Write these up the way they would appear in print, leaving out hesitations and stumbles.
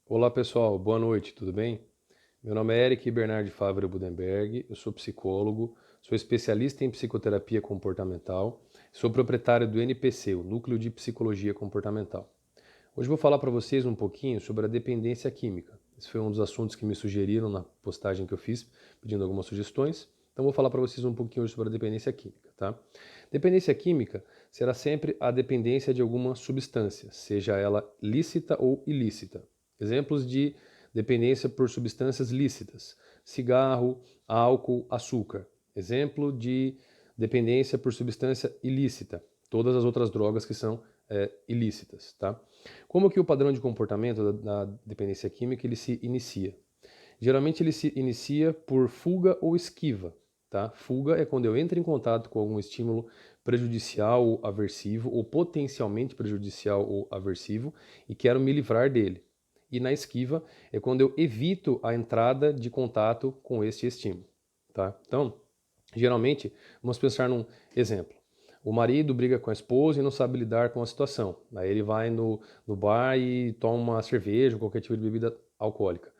Olá pessoal, boa noite, tudo bem? Meu nome é Eric Bernard Favre Budenberg, eu sou psicólogo, sou especialista em psicoterapia comportamental, sou proprietário do NPC, o Núcleo de Psicologia Comportamental. Hoje vou falar para vocês um pouquinho sobre a dependência química. Esse foi um dos assuntos que me sugeriram na postagem que eu fiz, pedindo algumas sugestões. Então vou falar para vocês um pouquinho hoje sobre a dependência química, tá? Dependência química será sempre a dependência de alguma substância, seja ela lícita ou ilícita. Exemplos de dependência por substâncias lícitas: cigarro, álcool, açúcar. Exemplo de dependência por substância ilícita: todas as outras drogas que são ilícitas, tá? Como que o padrão de comportamento da dependência química ele se inicia? Geralmente ele se inicia por fuga ou esquiva, tá? Fuga é quando eu entro em contato com algum estímulo prejudicial ou aversivo, ou potencialmente prejudicial ou aversivo, e quero me livrar dele. E na esquiva é quando eu evito a entrada de contato com este estímulo, tá? Então, geralmente, vamos pensar num exemplo. O marido briga com a esposa e não sabe lidar com a situação. Aí ele vai no bar e toma uma cerveja ou qualquer tipo de bebida alcoólica.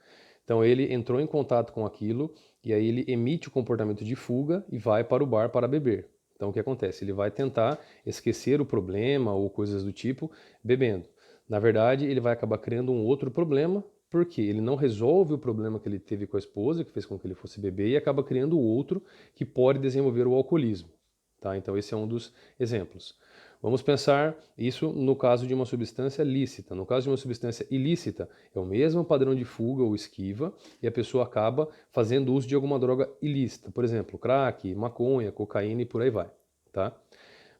Então ele entrou em contato com aquilo e aí ele emite o comportamento de fuga e vai para o bar para beber. Então o que acontece? Ele vai tentar esquecer o problema ou coisas do tipo bebendo. Na verdade, ele vai acabar criando um outro problema porque ele não resolve o problema que ele teve com a esposa, que fez com que ele fosse beber, e acaba criando outro que pode desenvolver o alcoolismo. Tá? Então esse é um dos exemplos. Vamos pensar isso no caso de uma substância lícita. No caso de uma substância ilícita, é o mesmo padrão de fuga ou esquiva e a pessoa acaba fazendo uso de alguma droga ilícita. Por exemplo, crack, maconha, cocaína e por aí vai. Tá?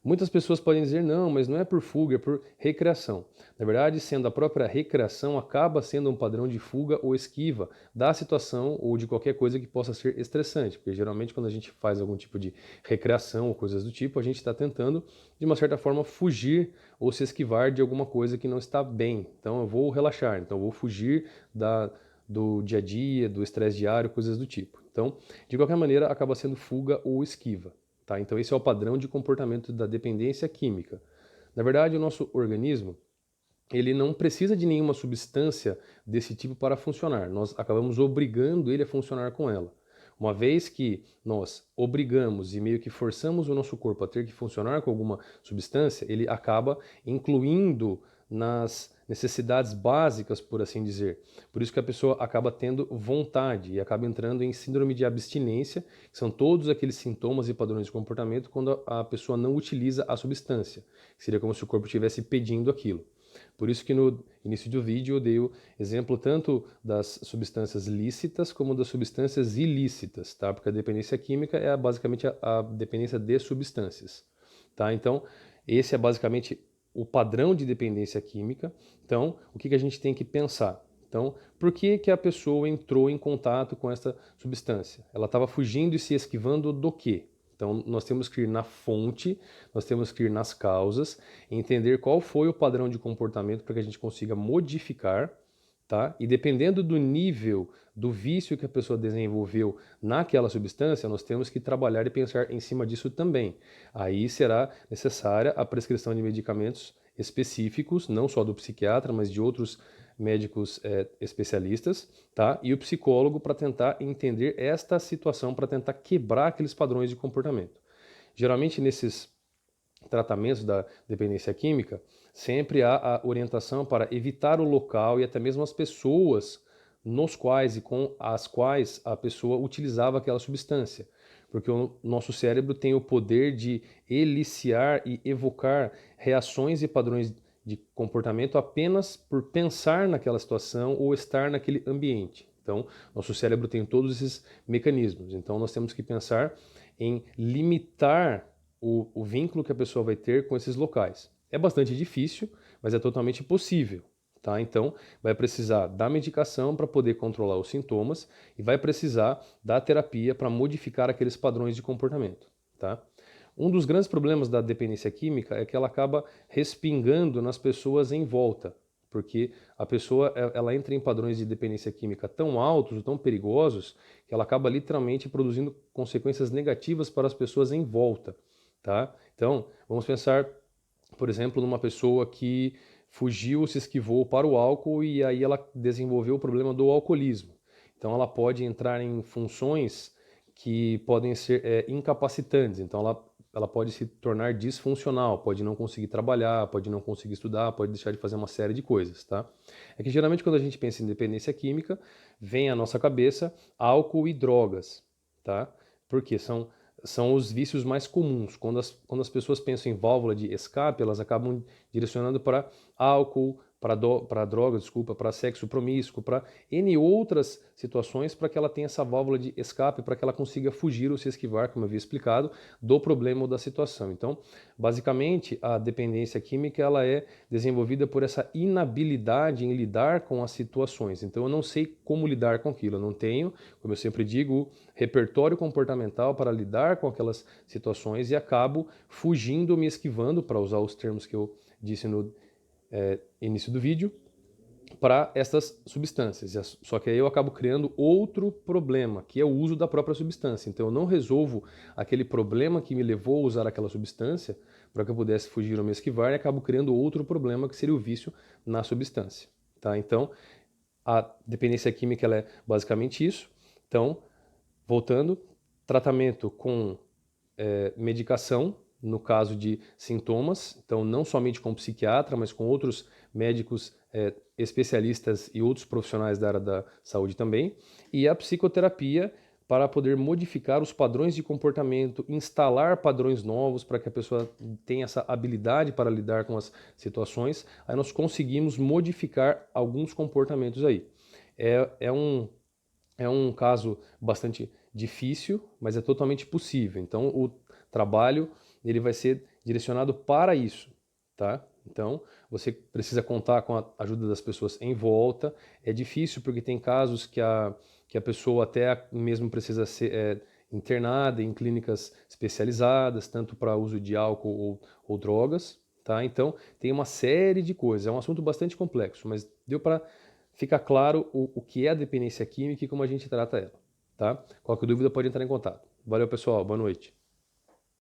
Muitas pessoas podem dizer, não, mas não é por fuga, é por recreação. Na verdade, sendo a própria recreação, acaba sendo um padrão de fuga ou esquiva da situação ou de qualquer coisa que possa ser estressante, porque geralmente quando a gente faz algum tipo de recreação ou coisas do tipo, a gente está tentando, de uma certa forma, fugir ou se esquivar de alguma coisa que não está bem. Então eu vou relaxar, então eu vou fugir do dia a dia, do estresse diário, coisas do tipo. Então, de qualquer maneira, acaba sendo fuga ou esquiva. Tá? Então esse é o padrão de comportamento da dependência química. Na verdade, o nosso organismo ele não precisa de nenhuma substância desse tipo para funcionar. Nós acabamos obrigando ele a funcionar com ela. Uma vez que nós obrigamos e meio que forçamos o nosso corpo a ter que funcionar com alguma substância, ele acaba incluindo nas necessidades básicas, por assim dizer. Por isso que a pessoa acaba tendo vontade e acaba entrando em síndrome de abstinência, que são todos aqueles sintomas e padrões de comportamento quando a pessoa não utiliza a substância. Seria como se o corpo estivesse pedindo aquilo. Por isso que no início do vídeo eu dei o exemplo tanto das substâncias lícitas como das substâncias ilícitas, tá? Porque a dependência química é basicamente a dependência de substâncias, tá? Então, esse é basicamente o padrão de dependência química. Então, o que a gente tem que pensar? Então, por que a pessoa entrou em contato com essa substância? Ela estava fugindo e se esquivando do quê? Então, nós temos que ir na fonte, nós temos que ir nas causas, entender qual foi o padrão de comportamento para que a gente consiga modificar, tá? E dependendo do nível do vício que a pessoa desenvolveu naquela substância, nós temos que trabalhar e pensar em cima disso também. Aí será necessária a prescrição de medicamentos específicos, não só do psiquiatra, mas de outros médicos especialistas, tá? E o psicólogo para tentar entender esta situação, para tentar quebrar aqueles padrões de comportamento. Geralmente nesses tratamentos da dependência química, sempre há a orientação para evitar o local e até mesmo as pessoas nos quais e com as quais a pessoa utilizava aquela substância. Porque o nosso cérebro tem o poder de eliciar e evocar reações e padrões de comportamento apenas por pensar naquela situação ou estar naquele ambiente. Então, nosso cérebro tem todos esses mecanismos. Então, nós temos que pensar em limitar o vínculo que a pessoa vai ter com esses locais. É bastante difícil, mas é totalmente possível. Tá? Então, vai precisar da medicação para poder controlar os sintomas e vai precisar da terapia para modificar aqueles padrões de comportamento. Tá? Um dos grandes problemas da dependência química é que ela acaba respingando nas pessoas em volta, porque a pessoa ela entra em padrões de dependência química tão altos, tão perigosos, que ela acaba literalmente produzindo consequências negativas para as pessoas em volta. Tá? Então, vamos pensar, por exemplo, numa pessoa que fugiu, se esquivou para o álcool e aí ela desenvolveu o problema do alcoolismo. Então ela pode entrar em funções que podem ser incapacitantes. Então ela pode se tornar disfuncional, pode não conseguir trabalhar, pode não conseguir estudar, pode deixar de fazer uma série de coisas, tá? É que geralmente quando a gente pensa em dependência química, vem à nossa cabeça álcool e drogas, tá? Porque são os vícios mais comuns. Quando as pessoas pensam em válvula de escape, elas acabam direcionando para álcool, para drogas, desculpa, para sexo promíscuo, para N outras situações para que ela tenha essa válvula de escape, para que ela consiga fugir ou se esquivar, como eu havia explicado, do problema ou da situação. Então, basicamente, a dependência química ela é desenvolvida por essa inabilidade em lidar com as situações. Então, eu não sei como lidar com aquilo, eu não tenho, como eu sempre digo, repertório comportamental para lidar com aquelas situações e acabo fugindo, me esquivando, para usar os termos que eu disse no início do vídeo, para essas substâncias. Só que aí eu acabo criando outro problema, que é o uso da própria substância. Então eu não resolvo aquele problema que me levou a usar aquela substância para que eu pudesse fugir ou me esquivar e acabo criando outro problema que seria o vício na substância. Tá? Então a dependência química ela é basicamente isso. Então, voltando, tratamento com medicação, no caso de sintomas, então não somente com o psiquiatra, mas com outros médicos especialistas e outros profissionais da área da saúde também, e a psicoterapia para poder modificar os padrões de comportamento, instalar padrões novos para que a pessoa tenha essa habilidade para lidar com as situações, aí nós conseguimos modificar alguns comportamentos aí. É um caso bastante difícil, mas é totalmente possível. Então, o trabalho ele vai ser direcionado para isso, tá? Então, você precisa contar com a ajuda das pessoas em volta. É difícil porque tem casos que a pessoa até mesmo precisa ser internada em clínicas especializadas, tanto para uso de álcool ou drogas, tá? Então, tem uma série de coisas. É um assunto bastante complexo, mas deu para ficar claro o que é a dependência química e como a gente trata ela, tá? Qualquer dúvida pode entrar em contato. Valeu, pessoal. Boa noite.